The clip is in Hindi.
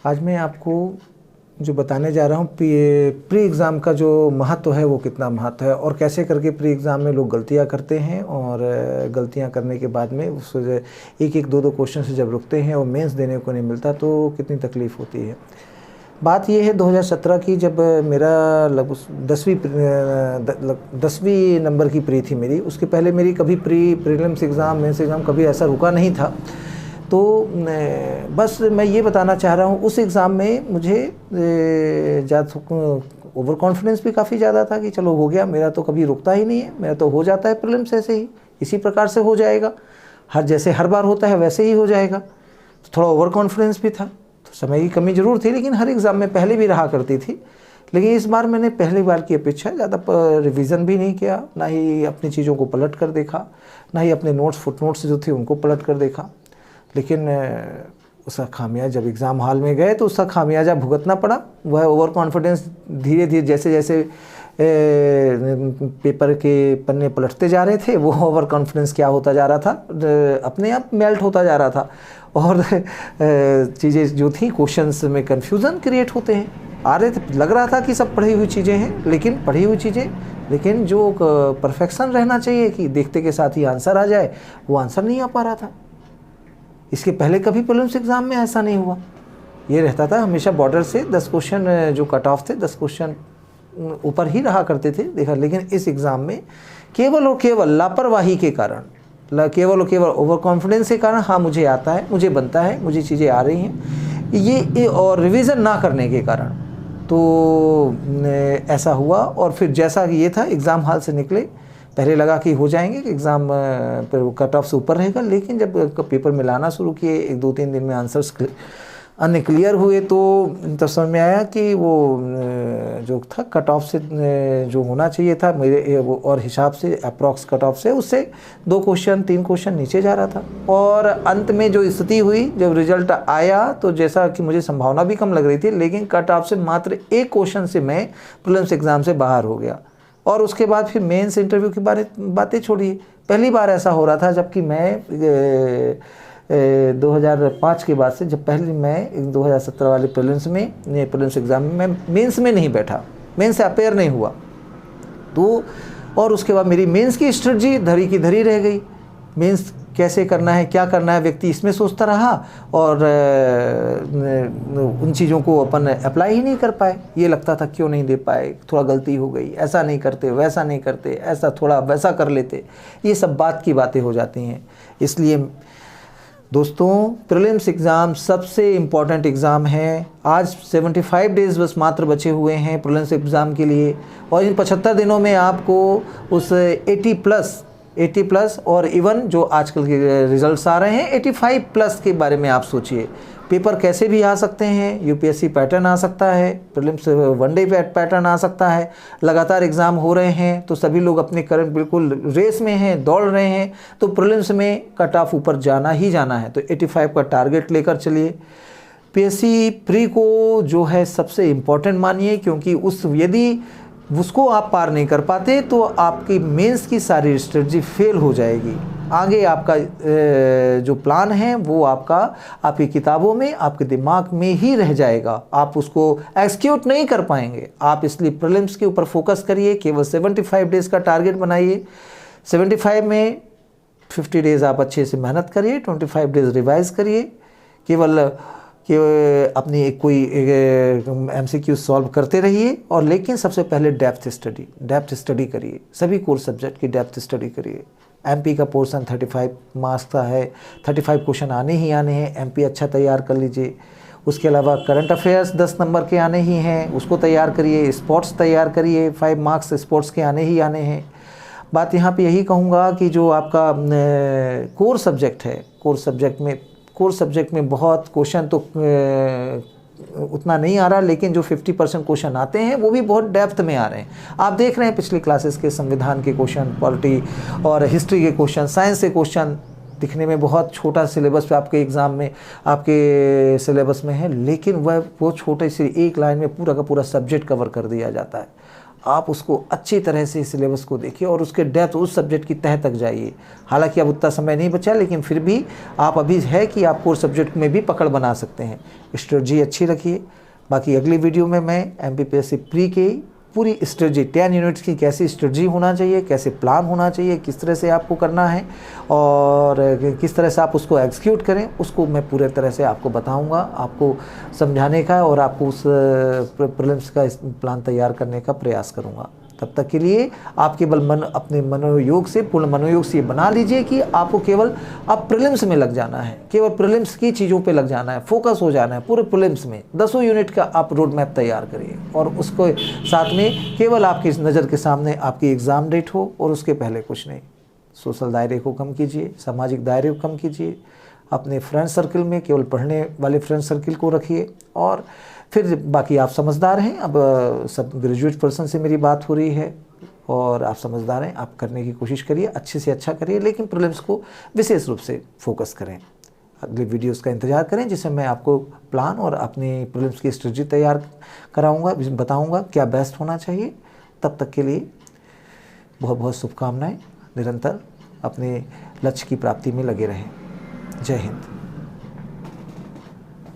आज मैं आपको जो बताने जा रहा हूँ प्री एग्ज़ाम का जो महत्व है वो कितना महत्व है और कैसे करके प्री एग्ज़ाम में लोग गलतियाँ करते हैं और गलतियाँ करने के बाद में उस एक एक दो दो क्वेश्चन से जब रुकते हैं और मेंस देने को नहीं मिलता तो कितनी तकलीफ़ होती है। बात ये है 2017 की, जब मेरा लगभग 10वीं नंबर की प्री थी मेरी। उसके पहले मेरी कभी प्रीलिम्स एग्ज़ाम मेंस एग्ज़ाम कभी ऐसा रुका नहीं था। तो बस मैं ये बताना चाह रहा हूँ, उस एग्ज़ाम में मुझे ओवर कॉन्फिडेंस भी काफ़ी ज़्यादा था कि चलो हो गया, मेरा तो कभी रुकता ही नहीं है, मेरा तो हो जाता है प्रीलिम्स ऐसे ही, इसी प्रकार से हो जाएगा, जैसे हर बार होता है वैसे ही हो जाएगा। तो थोड़ा ओवर कॉन्फिडेंस भी था, तो समय की कमी ज़रूर थी, लेकिन हर एग्ज़ाम में पहले भी रहा करती थी। लेकिन इस बार मैंने पहली बार की अपेक्षा ज़्यादा रिवीजन भी नहीं किया, ना ही अपनी चीज़ों को पलट कर देखा, ना ही अपने फुटनोट्स जो थे उनको पलट कर देखा। लेकिन उसका खामियाजा, जब एग्ज़ाम हॉल में गए तो उसका खामियाजा भुगतना पड़ा। वह ओवर कॉन्फिडेंस धीरे धीरे जैसे जैसे पेपर के पन्ने पलटते जा रहे थे, वो ओवर कॉन्फिडेंस क्या होता जा रहा था, अपने आप मेल्ट होता जा रहा था। और चीज़ें जो थी, क्वेश्चंस में कन्फ्यूज़न क्रिएट होते हैं, आ रहे थे, लग रहा था कि सब पढ़ी हुई चीज़ें हैं, लेकिन जो परफेक्शन रहना चाहिए कि देखते के साथ ही आंसर आ जाए, वो आंसर नहीं आ पा रहा था। इसके पहले कभी प्रीलिम्स एग्ज़ाम में ऐसा नहीं हुआ। ये रहता था हमेशा बॉर्डर से 10 क्वेश्चन जो कट ऑफ थे, 10 क्वेश्चन ऊपर ही रहा करते थे देखा। लेकिन इस एग्ज़ाम में केवल और केवल लापरवाही के कारण, केवल और केवल ओवर कॉन्फिडेंस के कारण, हाँ मुझे आता है, मुझे बनता है, मुझे चीज़ें आ रही हैं, ये और रिवीजन ना करने के कारण तो ऐसा हुआ। और फिर जैसा कि ये था, एग्ज़ाम हॉल से निकले, पहले लगा कि हो जाएंगे, कि एग्ज़ाम पर कट ऑफ से ऊपर रहेगा, लेकिन जब पेपर में लाना शुरू किए, 1-2-3 दिन में आंसर्स अन्य क्लियर हुए, तो तब समझ में आया कि वो जो था कट ऑफ से जो होना चाहिए था मेरे वो और हिसाब से अप्रॉक्स कट ऑफ से, उससे 2 क्वेश्चन 3 क्वेश्चन नीचे जा रहा था। और अंत में जो स्थिति हुई, जब रिजल्ट आया, तो जैसा कि मुझे संभावना भी कम लग रही थी, लेकिन कट ऑफ से मात्र 1 क्वेश्चन से मैं प्रीलिम्स एग्ज़ाम से बाहर हो गया। और उसके बाद फिर मेंस इंटरव्यू की बातें छोड़िए, पहली बार ऐसा हो रहा था, जबकि मैं 2005 के बाद से, जब पहले मैं 2017 वाले प्रीलिम्स एग्ज़ाम में मैं मेंस में नहीं बैठा, मेंस से अपेयर नहीं हुआ, तो और उसके बाद मेरी मेंस की स्ट्रेटजी धरी की धरी रह गई। मेंस कैसे करना है, क्या करना है, व्यक्ति इसमें सोचता रहा और उन चीज़ों को अपन अप्लाई ही नहीं कर पाए। ये लगता था क्यों नहीं दे पाए, थोड़ा गलती हो गई, ऐसा नहीं करते, वैसा नहीं करते, ऐसा थोड़ा वैसा कर लेते, ये सब बात की बातें हो जाती हैं। इसलिए दोस्तों, प्रीलिम्स एग्ज़ाम सबसे इम्पॉर्टेंट एग्ज़ाम है। आज 75 डेज़ बस मात्र बचे हुए हैं प्रीलिम्स एग्ज़ाम के लिए, और इन 75 दिनों में आपको उस 80 प्लस और इवन जो आजकल के रिजल्ट्स आ रहे हैं 85 प्लस के बारे में आप सोचिए। पेपर कैसे भी आ सकते हैं, यूपीएससी पैटर्न आ सकता है, प्रीलिम्स वनडे पैटर्न आ सकता है, लगातार एग्ज़ाम हो रहे हैं, तो सभी लोग अपने करंट बिल्कुल रेस में हैं, दौड़ रहे हैं, तो प्रीलिम्स में कट ऑफ ऊपर जाना ही जाना है। तो 85 का टारगेट लेकर चलिए। पीएससी प्री को जो है सबसे इम्पॉर्टेंट मानिए, क्योंकि यदि उसको आप पार नहीं कर पाते तो आपकी मेंस की सारी स्ट्रेटजी फेल हो जाएगी। आगे आपका जो प्लान है वो आपकी किताबों में, आपके दिमाग में ही रह जाएगा, आप उसको एक्सिक्यूट नहीं कर पाएंगे आप। इसलिए प्रीलिम्स के ऊपर फोकस करिए, केवल 75 डेज़ का टारगेट बनाइए। 75 में 50 डेज़ आप अच्छे से मेहनत करिए, 25 डेज़ रिवाइज करिए, केवल कि अपनी कोई MCQ सॉल्व करते रहिए। और लेकिन सबसे पहले डेप्थ स्टडी करिए, सभी कोर सब्जेक्ट की डेप्थ स्टडी करिए। MP का पोर्शन 35 मार्क्स का है, 35 क्वेश्चन आने ही आने हैं, MP अच्छा तैयार कर लीजिए। उसके अलावा करंट अफेयर्स 10 नंबर के आने ही हैं, उसको तैयार करिए। स्पोर्ट्स तैयार करिए, 5 मार्क्स स्पोर्ट्स के आने ही आने हैं। बात यहाँ पे यही कहूँगा कि जो आपका कोर सब्जेक्ट है, कोर सब्जेक्ट में बहुत क्वेश्चन तो उतना नहीं आ रहा, लेकिन जो 50% क्वेश्चन आते हैं वो भी बहुत डेप्थ में आ रहे हैं। आप देख रहे हैं पिछली क्लासेस के संविधान के क्वेश्चन, पॉलिटी और हिस्ट्री के क्वेश्चन, साइंस के क्वेश्चन दिखने में बहुत छोटा सिलेबस पे आपके एग्ज़ाम में, आपके सिलेबस में है, लेकिन वो छोटे से एक लाइन में पूरा का पूरा सब्जेक्ट कवर कर दिया जाता है। आप उसको अच्छी तरह से सिलेबस को देखिए और उसके डेप्थ, उस सब्जेक्ट की तह तक जाइए। हालांकि अब उतना समय नहीं बचा, लेकिन फिर भी आप अभी है कि आप कोर सब्जेक्ट में भी पकड़ बना सकते हैं। स्ट्रेटजी अच्छी रखिए। बाकी अगली वीडियो में मैं MPPSC प्री के पूरी स्ट्रेटजी 10 यूनिट्स की कैसी स्ट्रेटजी होना चाहिए, कैसे प्लान होना चाहिए, किस तरह से आपको करना है और किस तरह से आप उसको एग्जीक्यूट करें, उसको मैं पूरे तरह से आपको बताऊंगा, आपको समझाने का और आपको उस प्रीलिम्स का प्लान तैयार करने का प्रयास करूंगा। तब तक के लिए आप केवल अपने मनोयोग से, पूर्ण मनोयोग से ये बना लीजिए कि आपको केवल अब प्रीलिम्स में लग जाना है, केवल प्रीलिम्स की चीज़ों पे लग जाना है, फोकस हो जाना है पूरे प्रीलिम्स में। 10 यूनिट का आप रोड मैप तैयार करिए और उसको साथ में केवल आपकी नज़र के सामने आपकी एग्ज़ाम डेट हो और उसके पहले कुछ नहीं। सोशल दायरे को कम कीजिए, सामाजिक दायरे को कम कीजिए, अपने फ्रेंड सर्किल में केवल पढ़ने वाले फ्रेंड सर्किल को रखिए और फिर बाकी आप समझदार हैं। अब सब ग्रेजुएट पर्सन से मेरी बात हो रही है और आप समझदार हैं, आप करने की कोशिश करिए, अच्छे से अच्छा करिए, लेकिन प्रीलिम्स को विशेष रूप से फोकस करें। अगले वीडियोस का इंतजार करें जिसमें मैं आपको प्लान और अपनी प्रीलिम्स की स्ट्रेटजी तैयार कराऊंगा, बताऊंगा क्या बेस्ट होना चाहिए। तब तक के लिए बहुत बहुत शुभकामनाएं। निरंतर अपने लक्ष्य की प्राप्ति में लगे रहें। जय हिंद।